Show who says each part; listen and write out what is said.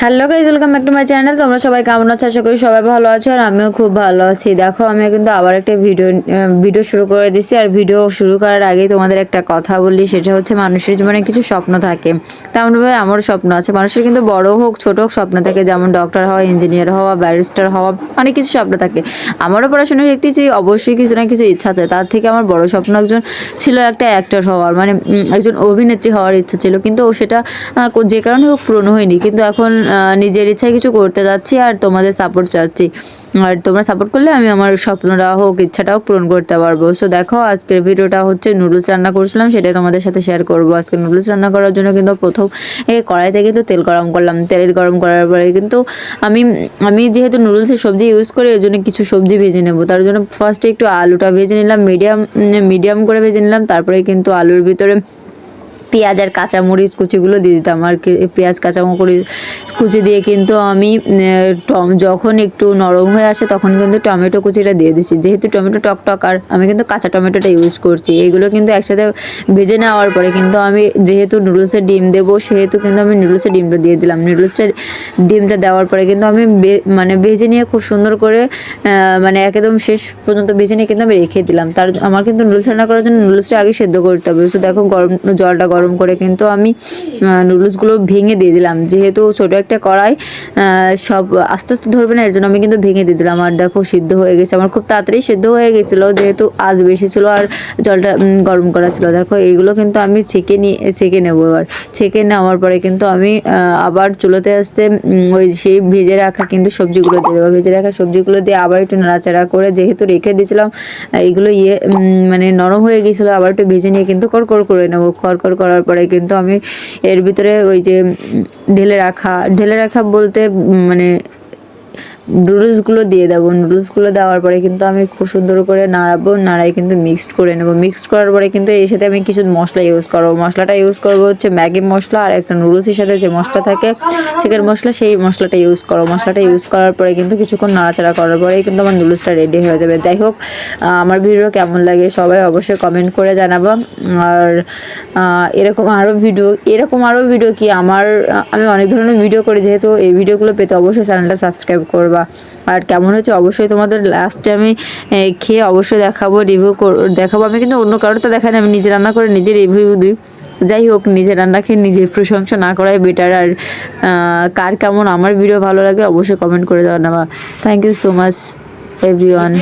Speaker 1: Hello guys, welcome back to my channel. তোমরা সবাই কেমন আছো? আশা করি সবাই ভালো আছো, আর আমিও খুব ভালো আছি। দেখো, আমি কিন্তু আবার একটা ভিডিও শুরু করে দিয়েছি। আর ভিডিও শুরু করার আগেই তোমাদের একটা কথা বলি, সেটা হচ্ছে মানুষের জীবনে কিছু স্বপ্ন থাকে। তেমনভাবে আমারও স্বপ্ন আছে। মানুষের কিন্তু বড় হোক ছোট হোক স্বপ্ন থাকে, যেমন ডক্টর হওয়া, ইঞ্জিনিয়ার হওয়া, ব্যারিস্টার হওয়া, অনেক কিছু স্বপ্ন থাকে। আমারও পড়াশোনা শিখতেছি, অবশ্যই কিছু না কিছু ইচ্ছা আছে। তার থেকে আমার বড় স্বপ্ন ছিল একটা অ্যাক্টর হওয়ার, মানে একজন অভিনেত্রী হওয়ার ইচ্ছা ছিল, কিন্তু সেটা যে কারণে হোক পূরণ হয়নি। কিন্তু এখন নিজের ইচ্ছায় কিছু করতে যাচ্ছি, আর তোমাদের সাপোর্ট চাচ্ছি। আর তোমরা সাপোর্ট করলে আমি আমার স্বপ্নটা হোক, ইচ্ছাটাও পূরণ করতে পারবো। সো দেখো, আজকের ভিডিওটা হচ্ছে নুডলস রান্না করছিলাম, সেটাই তোমাদের সাথে শেয়ার করবো। আজকে নুডলস রান্না করার জন্য কিন্তু প্রথম কড়াইতে কিন্তু তেল গরম করলাম। তেল গরম করার পরে কিন্তু আমি আমি যেহেতু নুডলসের সবজি ইউজ করি, ওই জন্য কিছু সবজি ভেজে নেবো। তার জন্য ফার্স্টে একটু আলুটা ভেজে নিলাম, মিডিয়াম করে ভেজে নিলাম। তারপরে কিন্তু আলুর ভিতরে পেঁয়াজ আর কাঁচামরিচ কুচিগুলো দিয়ে দিতাম। আর পেঁয়াজ কাঁচামরিচ কুচি দিয়ে কিন্তু আমি যখন একটু নরম হয়ে আসে তখন কিন্তু টমেটো কুচিটা দিয়ে দিচ্ছি। যেহেতু টমেটো টক আর আমি কিন্তু কাঁচা টমেটোটা ইউজ করছি। এইগুলো কিন্তু একসাথে ভেজে নেওয়ার পরে কিন্তু আমি যেহেতু নুডলসের ডিম দেবো, সেহেতু কিন্তু আমি নুডলসের ডিমটা দিয়ে দিলাম। নুডলসের ডিমটা দেওয়ার পরে কিন্তু আমি মানে ভেজে নিয়ে খুব সুন্দর করে মানে একদম শেষ পর্যন্ত ভেজে নিয়ে কিন্তু আমি রেখে দিলাম। আমার কিন্তু নুডলস রান্না করার জন্য নুডলসটা আগে সেদ্ধ করতে হবে। তো দেখো, জলটা গরম করে কিন্তু আমি নুডলসগুলো ভেঙে দিয়ে দিলাম। যেহেতু ছোটো একটা কড়াই, সব আস্তে আস্তে ধরবে না, এর জন্য আমি কিন্তু ভেঙে দিয়ে দিলাম। আর দেখো, সিদ্ধ হয়ে গেছে আমার, খুব তাড়াতাড়ি সিদ্ধ হয়ে গেছিলো, যেহেতু আঁচ বেশি ছিল আর জলটা গরম করা ছিল। দেখো, এইগুলো কিন্তু আমি ছেঁকে নেবো। এবার ছেঁকে নেওয়ার পরে কিন্তু আমি আবার চুলোতে আসছে ওই সেই ভেজে রাখা কিন্তু সবজিগুলো দিয়ে দেবো। ভেজে রাখা সবজিগুলো দিয়ে আবার একটু নাড়াচাড়া করে, যেহেতু রেখে দিয়েছিলাম এইগুলো মানে নরম হয়ে গিয়েছিলো, আবার একটু ভেজে নিয়ে কিন্তু কড়কড় করে নেবো। কড়কড় করার পরে কিন্তু আমি এর ভিতরে ওই যে ঢেলে রাখা বলতে মানে নুডলসগুলো দিয়ে দেবো। নুডলসগুলো দেওয়ার পরে কিন্তু আমি খুব সুন্দর করে নাড়াবো। নাড়াই কিন্তু মিক্সড করে নেবো। মিক্সড করার পরে কিন্তু এর সাথে আমি কিছু মশলা ইউজ করবো। মশলাটা ইউজ করবো হচ্ছে ম্যাগি মশলা, আর একটা নুডলসের সাথে যে মশলা থাকে চিকেন মশলা, সেই মশলাটা ইউজ করো। মশলাটা ইউজ করার পরে কিন্তু কিছুক্ষণ নাড়াচাড়া করার পরেই কিন্তু আমার নুডলসটা রেডি হয়ে যাবে। যাই হোক, আমার ভিডিও কেমন লাগে সবাই অবশ্যই কমেন্ট করে জানাবো। আর এরকম আরও ভিডিও কি আমি অনেক ধরনের ভিডিও করি, যেহেতু এই ভিডিওগুলো পেতে অবশ্যই চ্যানেলটা সাবস্ক্রাইব করবা। আর কেমন হচ্ছে অবশ্যই তোমাদের লাস্টে আমি খেয়ে অবশ্যই দেখাবো। আমি কিন্তু অন্য কারোর তো দেখাই না, আমি নিজে রান্না করে নিজে রিভিউ দিই। যাই হোক, নিজের রান্না খেয়ে নিজে প্রশংসা না করাই বেটার। আর কার কেমন আমার ভিডিও ভালো লাগে অবশ্যই কমেন্ট করে জানাবা। Thank you so much everyone.